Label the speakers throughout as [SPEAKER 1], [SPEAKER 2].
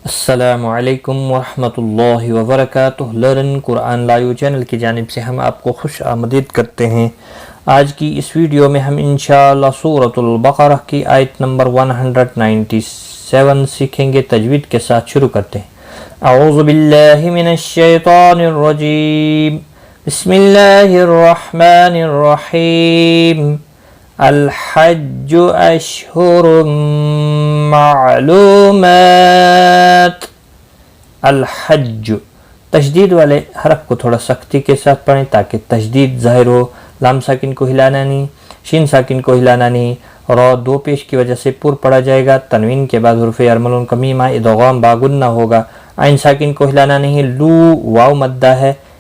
[SPEAKER 1] अस्सलामु अलैकुम वरहमतुल्लाहि वबरकातुह। लर्न कुरान लाइव चैनल की जानिब से हम आपको खुश आमदीद करते हैं। आज की इस वीडियो में हम इंशाअल्लाह सूरतुल बकरा की आयत नंबर 197 सीखेंगे। तजवीद के साथ शुरू करते हैं। अऊज़ु बिल्लाहि मिनश शैतानिर रजीम, बिस्मिल्लाहिर रहमानिर रहीम। अल हज्जु अश्हुरुम मालूमात। अल हज्ज, तशदीद वाले हरफ को थोड़ा सख्ती के साथ पढ़ें ताकि तशदीद ज़ाहिर हो। लाम साकिन को हिलाना नहीं, शीन साकिन को हिलाना नहीं। रौ दो पेश की वजह से पुर पड़ा जाएगा। तनवीन के बाद हुर्फ़ अर्मलून का मीम इदगाम बागुन्ना होगा। आइन साकिन को हिलाना नहीं। लू वाव मद्दा है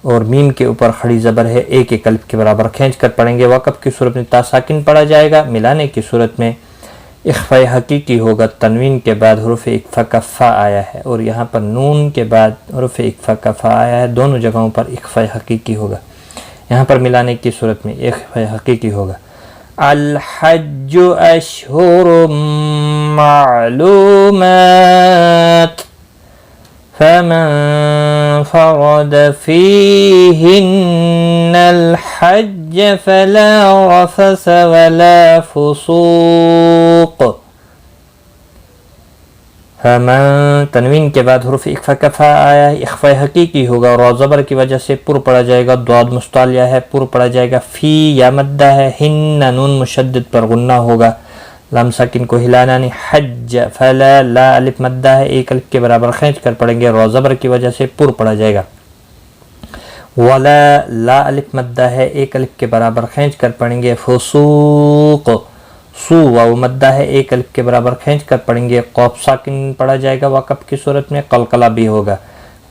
[SPEAKER 1] और मीम के ऊपर खड़ी ज़बर है, एक एक अलिफ के बराबर खींच कर पढ़ेंगे। वक़फ़ की सूरत में ता साकिन पढ़ा जाएगा। मिलाने की सूरत में इख्फ़ा हकीकी होगा। तनवीन के बाद हुरूफ़ इख्फ़ा का फ़ा आया है और यहाँ पर नून के बाद हुरूफ़ इख्फ़ा का फ़ा आया है। दोनों जगहों पर इख्फ़ा हकीकी होगा। यहाँ पर मिलाने की सूरत में इख्फ़ा हकीकी होगा। अल हज्जु अश्हुरुम मालूमात फमन फरद फीहिन्नल हज्ज फला रफस वला फुसूक। फमन, तनवीन के बाद हुरूफ़ इख्फ़ा का फ़ा आया है, इख्फ़ा हकीकी होगा। रो ज़बर की वजह से पुर पड़ा जाएगा। द्वाद मुस्तालिया है, पुर पड़ा जाएगा। फ़ी या मद्दा है। हिन्ना नून मुशद्दद पर गुन्ना होगा। लाम साकिन को हिलाना नहीं। हज्ज फला, ला अलिफ मद्दा है, एक अलिफ के बराबर खींच कर पढ़ेंगे। रो ज़बर की वजह से पुर पड़ा जाएगा। वला, ला अलिफ मद्दा है, एक अलिफ के बराबर खींच कर पढ़ेंगे। फुसूक, सू वाव मद्दा है, एक अलिफ के बराबर खींच कर पढ़ेंगे। क़ाफ साकिन पढ़ा जाएगा। वक़फ़ की सूरत में क़लक़ला भी होगा।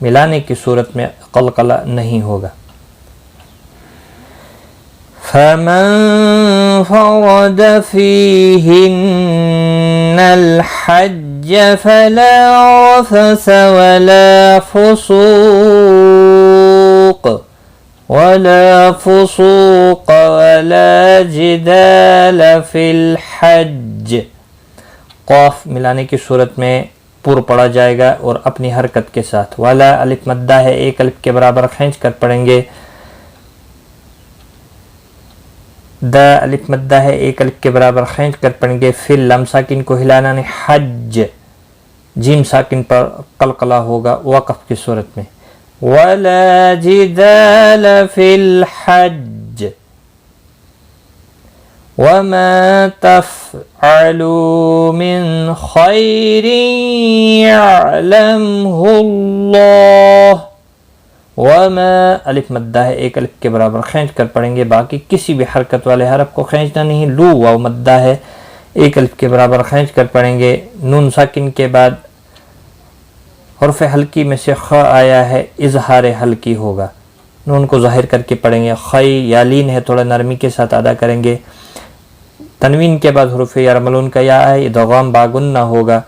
[SPEAKER 1] मिलाने की सूरत में क़लक़ला नहीं होगा। फमन फरद फीहिन्नल हज्ज फला रफस वला फुसूक वला जिदाल फिल हज्ज। क़ाफ मिलाने की सूरत में पुर पड़ा जाएगा और अपनी हरकत के साथ। वाला अलिफ मद्दा है, एक अलिफ के बराबर खींच कर पढ़ेंगे। द अलिफ मद्दा है, एक अलिफ के बराबर खींच कर पढ़ेंगे। फिर लम साकिन को हिलाना नहीं। हज्ज, जीम साकिन पर क़लक़ला होगा वक़फ़ की सूरत में। वला जिदाल फिल हज्ज वमा तफ़अलू मिन खैरिन यअलमहुल्लाह। वमा, अलिफ मद्दा है, एक अलिफ के बराबर खींच कर पढ़ेंगे। बाकी किसी भी हरकत वाले हरफ को खींचना नहीं। लू वाव मद्दा है, एक अलिफ के बराबर खींच कर पढ़ेंगे। नून साकिन के बाद हुर्फ़ हल्की में से ख आया है, इजहार हल्की होगा। नून को ज़ाहिर करके पढ़ेंगे। खई यालीन है, थोड़ा नरमी के साथ अदा करेंगे। तनवीन के बाद हुरूफ़ अर्मलून का या है, इदगाम बागुन्ना होगा।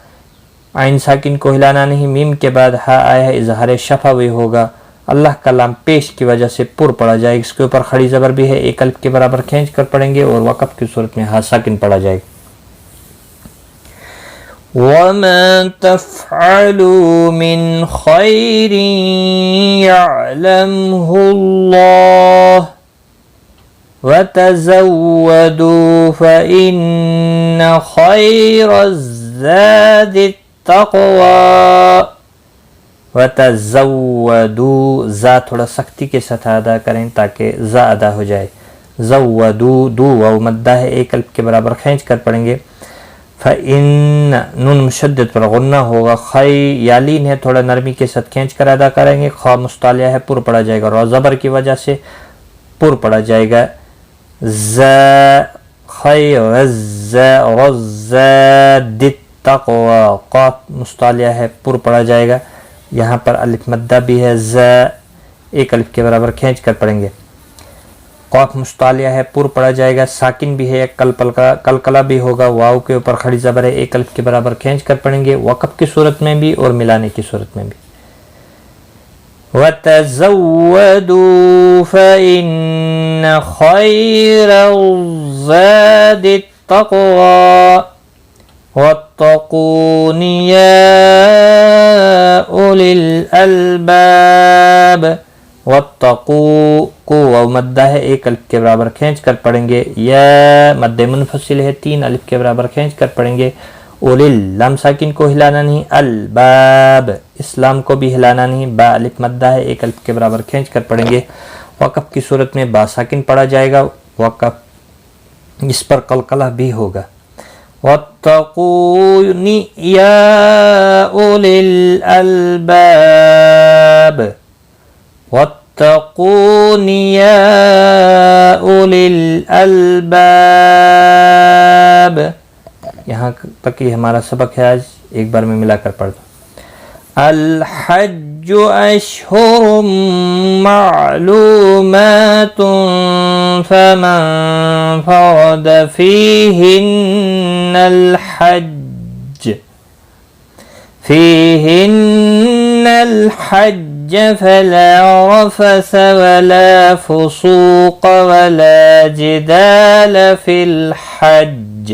[SPEAKER 1] आइन साकिन को हिलाना नहीं। मीम के बाद हा आया है, इजहार शफ़वी होगा। अल्लाह का लाम पेश की वजह से पुर पड़ा जाएगा। इसके ऊपर खड़ी ज़बर भी है, एक अलिफ के बराबर खींच कर पढ़ेंगे और वक़फ़ की सूरत में हा साकिन पढ़ा जाएगा। वमा तफ़अलू मिन खैरिन यअलमहुल्लाह वतज़व्वदू फ़इन्न खैरज़्ज़ादि तक़वा। वतज़व्वदू, ज़ा थोड़ा सख्ती के साथ अदा करें ताकि ज़ा अदा हो जाए। ज़व्वदू, दू वाव मद्दा है, एक अलिफ के बराबर खींच कर पढ़ेंगे। फ़इन्न, नून मुशद्दद पर गुन्ना होगा। खै यालीन है, थोड़ा नरमी के साथ खींच कर अदा करेंगे। ख़ा मुस्तालिया है, पुर पड़ा जाएगा। रो ज़बर की वजह से पुर पड़ा जाएगा। ज़ा खैरज़्ज़ादित तक़वा। क़ाफ़ मुस्तालिया है, पुर पड़ा जाएगा। यहाँ पर अलिफ मद्दा भी है। ज़, एक अलिफ के बराबर खींच कर पढ़ेंगे। क़ाफ़ मुस्तालिया है, पुर पड़ा जाएगा। साकिन भी है, कलकला भी होगा। वाव के ऊपर खड़ी ज़बर है, एक अलिफ के बराबर खींच कर पढ़ेंगे। वक़फ़ की सूरत में भी और मिलाने की सूरत में भी। वतज़व्वदू फ़इन्न खैरज़्ज़ादि तक़वा वत्तक़ून या أولي الألباب واتقوا کو واو مدہ ہے ایک الف کے برابر کھینچ کر پڑھیں گے، یا مد منفصل ہے 3 الف کے برابر کھینچ کر پڑھیں گے، اولیل لام ساکن کو ہلانا نہیں، الباب اسلام کو بھی ہلانا نہیں، با الف مدہ ہے ایک الف کے برابر کھینچ کر پڑھیں گے۔ وقف کی صورت میں با ساکن پڑھا جائے گا، وقف اس پر قلقلہ بھی ہوگا۔ واتقونی یا اولی الالباب واتقونی یا اولی الالباب۔ یہاں تک یہ ہمارا سبق ہے آج، ایک بار میں ملا کر پڑھ دوں۔ الحج اشہر معلومات فمن فرض فيهن الحج فلا رفث ولا فسوق ولا جدال في الحج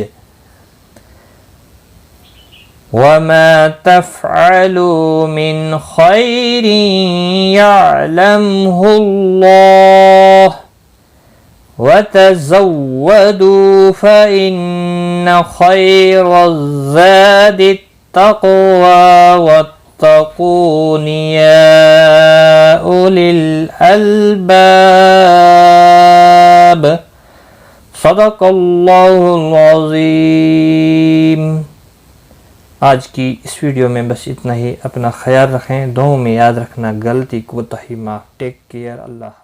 [SPEAKER 1] وما تفعلوا من خير يعلمه الله وتزودوا فإن خير الزاد التقوى واتقون يا أولي الألباب صدق الله العظيم۔ آج کی اس ویڈیو میں بس اتنا ہی، اپنا خیال رکھیں، دعاؤں میں یاد رکھنا، غلطی کوتاہی معاف، ٹیک کیئر، اللہ